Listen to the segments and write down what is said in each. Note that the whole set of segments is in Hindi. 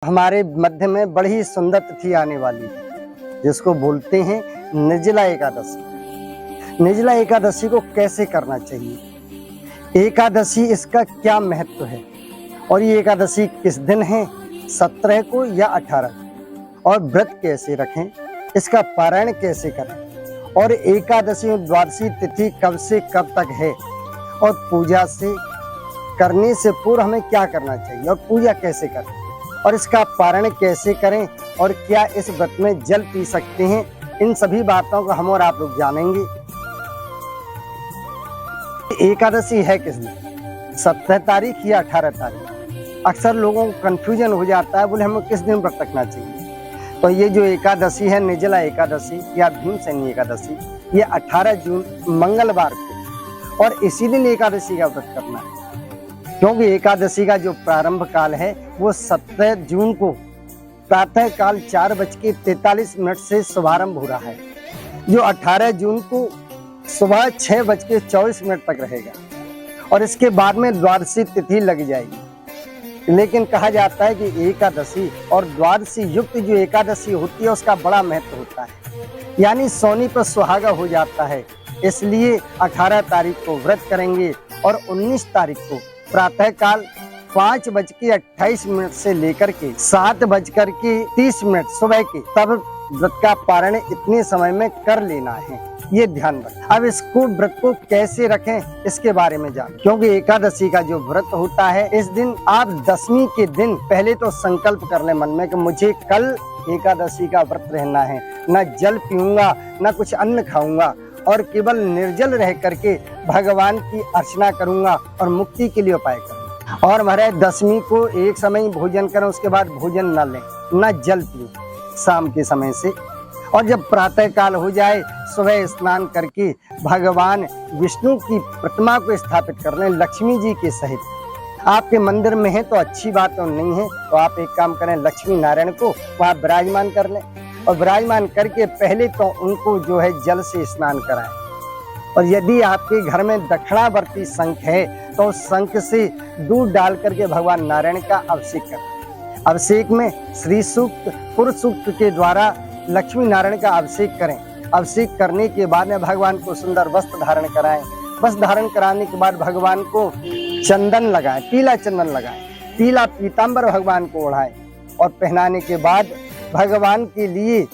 हमारे मध्य में बड़ी सुंदर तिथि आने वाली है जिसको बोलते हैं निर्जला एकादशी। निर्जला एकादशी को कैसे करना चाहिए, एकादशी इसका क्या महत्व है और ये एकादशी किस दिन है, 17 को या 18, और व्रत कैसे रखें, इसका पारायण कैसे करें, और एकादशी और द्वादशी तिथि कब से कब तक है, और पूजा से करने से पूर्व हमें क्या करना चाहिए और पूजा कैसे करें, और इसका पारण कैसे करें, और क्या इस व्रत में जल पी सकते हैं, इन सभी बातों को हम और आप लोग जानेंगे। एकादशी है किस दिन, 17 तारीख या 18 तारीख। अक्सर लोगों को कंफ्यूजन हो जाता है, बोले हमें किस दिन व्रत रखना चाहिए। तो ये जो एकादशी है निर्जला एकादशी या भीमसेनी एकादशी, ये 18 जून मंगलवार को, और इसी दिन एकादशी का व्रत करना है, क्योंकि एकादशी का जो प्रारंभ काल है वो 17 जून को प्रातः काल 4:43 से शुभारंभ हो रहा है, जो 18 जून को सुबह 6:24 तक रहेगा, और इसके बाद में द्वादशी तिथि लग जाएगी। लेकिन कहा जाता है कि एकादशी और द्वादशी युक्त जो एकादशी होती है उसका बड़ा महत्व होता है, यानी सोनी पर सुहागा हो जाता है। इसलिए 18 तारीख को व्रत करेंगे और 19 तारीख को प्रातः काल 5:28 से लेकर के 7:30 सुबह के, तब व्रत का पारण इतने समय में कर लेना है, ये ध्यान रखें। अब इसको व्रत को कैसे रखें इसके बारे में जान, क्योंकि एकादशी का जो व्रत होता है इस दिन आप दशमी के दिन पहले तो संकल्प कर ले मन में कि मुझे कल एकादशी का व्रत रहना है, न जल पीऊंगा न कुछ अन्न खाऊंगा, और केवल निर्जल रह करके भगवान की अर्चना करूंगा और मुक्ति के लिए उपाय करूंगा। और महाराज दशमी को एक समय भोजन करें, उसके बाद भोजन न लें, न जल पिए शाम के समय से, और जब प्रातः काल हो जाए सुबह स्नान करके भगवान विष्णु की प्रतिमा को स्थापित कर लें लक्ष्मी जी के सहित। आपके मंदिर में है तो अच्छी बात, और नहीं है तो आप एक काम करें, लक्ष्मी नारायण को वहाँ विराजमान कर लें, और विराजमान करके पहले तो उनको जो है जल से स्नान कराएं। और यदि आपके घर में दक्षिणावर्ती शंख है तो उस शंख से दूध डाल करके भगवान नारायण का अभिषेक करें। अभिषेक में श्री सूक्त, पुरुष सूक्त के द्वारा लक्ष्मी नारायण का अभिषेक करें। अभिषेक करने के बाद में भगवान को सुंदर वस्त्र धारण कराएं। वस्त्र धारण कराने के बाद भगवान को चंदन लगाएं, पीला चंदन लगाएं, पीला पीताम्बर भगवान को ओढ़ाएं, और पहनाने के बाद भगवान के लिए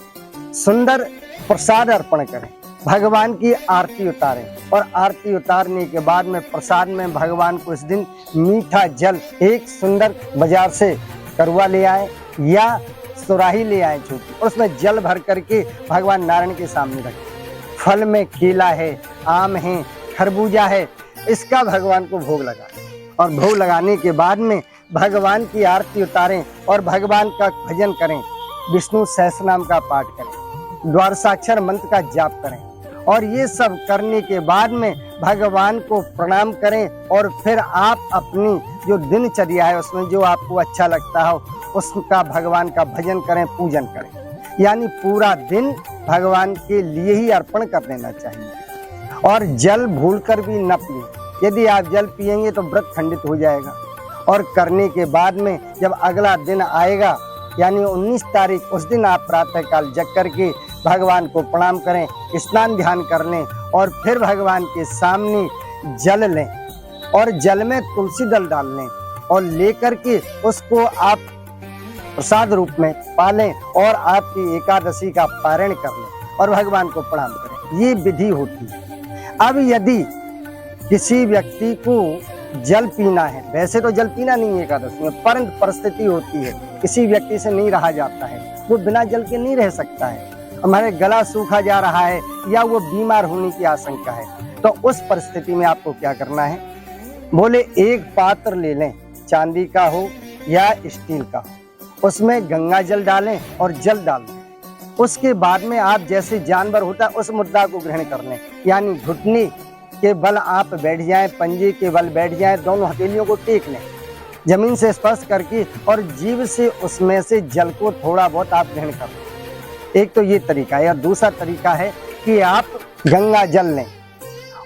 सुंदर प्रसाद अर्पण करें, भगवान की आरती उतारें, और आरती उतारने के बाद में प्रसाद में भगवान को इस दिन मीठा जल, एक सुंदर बाजार से करुआ ले आए या सुराही ले आए छोटी, और उसमें जल भर करके भगवान नारायण के सामने रखें। फल में केला है, आम है, खरबूजा है, इसका भगवान को भोग लगाएं, और भोग लगाने के बाद में भगवान की आरती उतारें और भगवान का भजन करें, विष्णु सहस्रनाम का पाठ करें, द्वादशाक्षर मंत्र का जाप करें, और ये सब करने के बाद में भगवान को प्रणाम करें, और फिर आप अपनी जो दिनचर्या है उसमें जो आपको अच्छा लगता हो उसका भगवान का भजन करें, पूजन करें, यानी पूरा दिन भगवान के लिए ही अर्पण कर देना चाहिए। और जल भूलकर भी न पिए, यदि आप जल पिएंगे तो व्रत खंडित हो जाएगा। और करने के बाद में जब अगला दिन आएगा यानी 19 तारीख, उस दिन आप प्रातः काल जग करके भगवान को प्रणाम करें, स्नान ध्यान कर लें, और फिर भगवान के सामने जल लें, और जल में तुलसी दल डाल लें, और लेकर के उसको आप प्रसाद रूप में पालें, और आपकी एकादशी का पारण कर लें और भगवान को प्रणाम करें। ये विधि होती है। अब यदि किसी व्यक्ति को जल पीना है, वैसे तो जल पीना नहीं है एकादशी में, परंतु परिस्थिति होती है किसी व्यक्ति से नहीं रहा जाता है, वो बिना जल के नहीं रह सकता है, हमारे गला सूखा जा रहा है या वो बीमार होने की आशंका है, तो उस परिस्थिति में आपको क्या करना है, बोले एक पात्र ले लें, चांदी का हो या स्टील का हो, उसमें गंगा जल डालें और जल डाल दें। उसके बाद में आप जैसे जानवर होता है उस मुद्रा को ग्रहण कर लें, यानी घुटने के बल आप बैठ जाएं, पंजे के बल बैठ जाएं, दोनों हथेलियों को टेक लें जमीन से स्पर्श करके, और जीभ से उसमें से जल को थोड़ा बहुत आप ग्रहण कर लें। एक तो ये तरीका है। और दूसरा तरीका है कि आप गंगा जल लें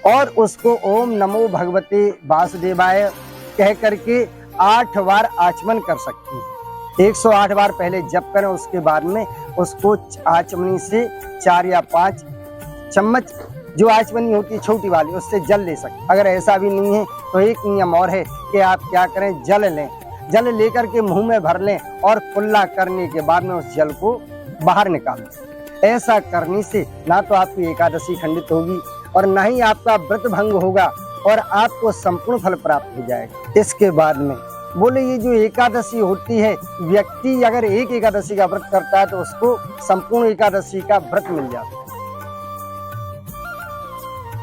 और उसको ओम नमो भगवते वासुदेवाय कह करके 8 बार आचमन कर सकती हैं। 108 बार पहले जप करें, उसके बाद में उसको आचमनी से 4 या 5 चम्मच, जो आचमनी होती है छोटी वाली, उससे जल ले सकते। अगर ऐसा भी नहीं है तो एक नियम और है कि आप क्या करें, जल लें, जल लेकर के मुंह में भर लें और कुल्ला करने के बाद में उस जल को बाहर निकाल दें। ऐसा करने से ना तो आपकी एकादशी खंडित होगी और ना ही आपका व्रत भंग होगा और आपको संपूर्ण फल प्राप्त हो जाएगा। इसके बाद में बोले ये जो एकादशी होती है, व्यक्ति अगर एक एकादशी का व्रत करता है तो उसको संपूर्ण एकादशी का व्रत मिल जाता है।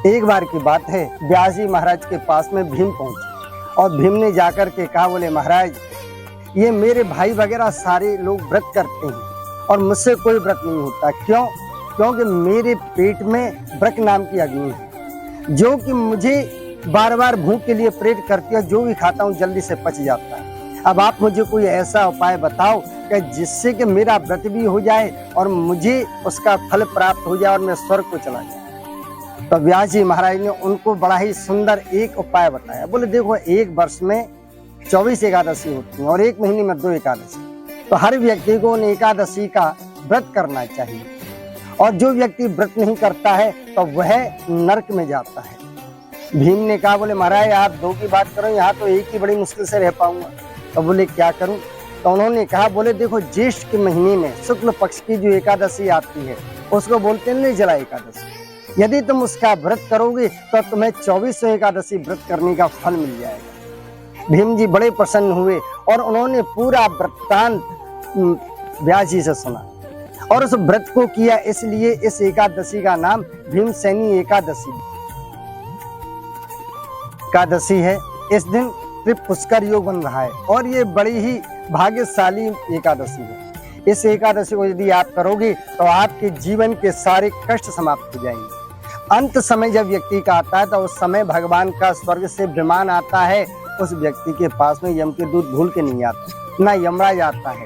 एक बार की बात है, व्यास जी महाराज के पास में भीम पहुंचे और भीम ने जाकर के कहा, बोले महाराज ये मेरे भाई वगैरह सारे लोग व्रत करते हैं और मुझसे कोई व्रत नहीं होता। क्यों? क्योंकि मेरे पेट में व्रत नाम की अग्नि है जो कि मुझे बार बार भूख के लिए प्रेरित करती है। जो भी खाता हूँ जल्दी से पच जाता है। अब आप मुझे कोई ऐसा उपाय बताओ कि जिससे कि मेरा व्रत भी हो जाए और मुझे उसका फल प्राप्त हो जाए और मैं स्वर्ग को चला जाऊं। तो व्यास जी महाराज ने उनको बड़ा ही सुंदर एक उपाय बताया। बोले देखो, एक वर्ष में 24 एकादशी होती है और एक महीने में 2 एकादशी, तो हर व्यक्ति को उन एकादशी का व्रत करना चाहिए और जो व्यक्ति व्रत नहीं करता है तो वह नरक में जाता है। भीम ने कहा, बोले महाराज आप 2 की बात करो, यहाँ तो एक ही बड़ी मुश्किल से रह पाऊंगा। तो बोले क्या करूं? तो उन्होंने कहा, बोले देखो ज्येष्ठ के महीने में शुक्ल पक्ष की जो एकादशी आती है उसको बोलते हैं निर्जला एकादशी। यदि तुम उसका व्रत करोगे तो तुम्हें 24 एकादशी व्रत करने का फल मिल जाएगा। भीम जी बड़े प्रसन्न हुए और उन्होंने पूरा वृत्तांत व्यास जी से सुना और उस व्रत को किया। इसलिए इस एकादशी का नाम भीमसेनी एकादशी है। इस दिन पुष्कर योग बन रहा है और ये बड़ी ही भाग्यशाली एकादशी है। इस एकादशी को यदि आप करोगे तो आपके जीवन के सारे कष्ट समाप्त हो जाएंगे। अंत समय जब व्यक्ति का आता है तो उस समय भगवान का स्वर्ग से विमान आता है। उस व्यक्ति के पास में यम के दूत भूल के नहीं आते, ना यमराज आता है।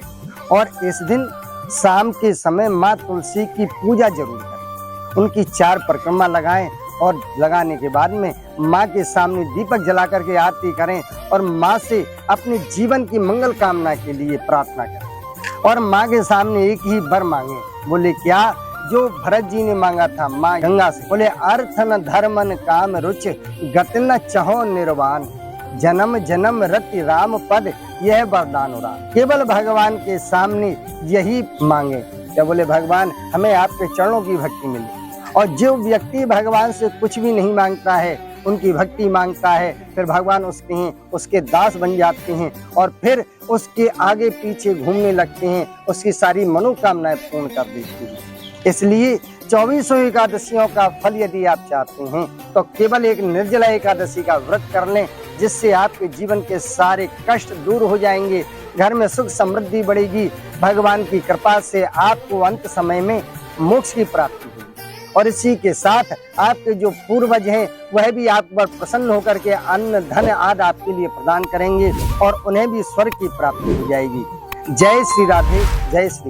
और इस दिन शाम के समय माँ तुलसी की पूजा जरूर करें, उनकी 4 परिक्रमा लगाएं और लगाने के बाद में माँ के सामने दीपक जला करके आरती करें और माँ से अपने जीवन की मंगल कामना के लिए प्रार्थना करें और माँ के सामने एक ही वर मांगे। बोले क्या? जो भरत जी ने मांगा था माँ गंगा से। बोले अर्थन धर्मन काम रुच गति चहो निर्वाण, जन्म जन्म रति राम पद यह वरदान राम। केवल भगवान के सामने यही मांगे। क्या बोले भगवान हमें आपके चरणों की भक्ति मिले। और जो व्यक्ति भगवान से कुछ भी नहीं मांगता है, उनकी भक्ति मांगता है, फिर भगवान उसके दास बन जाते हैं और फिर उसके आगे पीछे घूमने लगते हैं, उसकी सारी मनोकामनाएं पूर्ण कर देती हैं। इसलिए 24 एकादशियों का फल यदि आप चाहते हैं तो केवल एक निर्जला एकादशी का व्रत कर लें, जिससे आपके जीवन के सारे कष्ट दूर हो जाएंगे, घर में सुख समृद्धि बढ़ेगी, भगवान की कृपा से आपको अंत समय में मोक्ष की प्राप्ति होगी। और इसी के साथ आपके जो पूर्वज हैं वह भी आप पर प्रसन्न होकर के अन्न धन आदि आपके लिए प्रदान करेंगे और उन्हें भी स्वर्ग की प्राप्ति हो जाएगी। जय श्री राधे, जय श्री।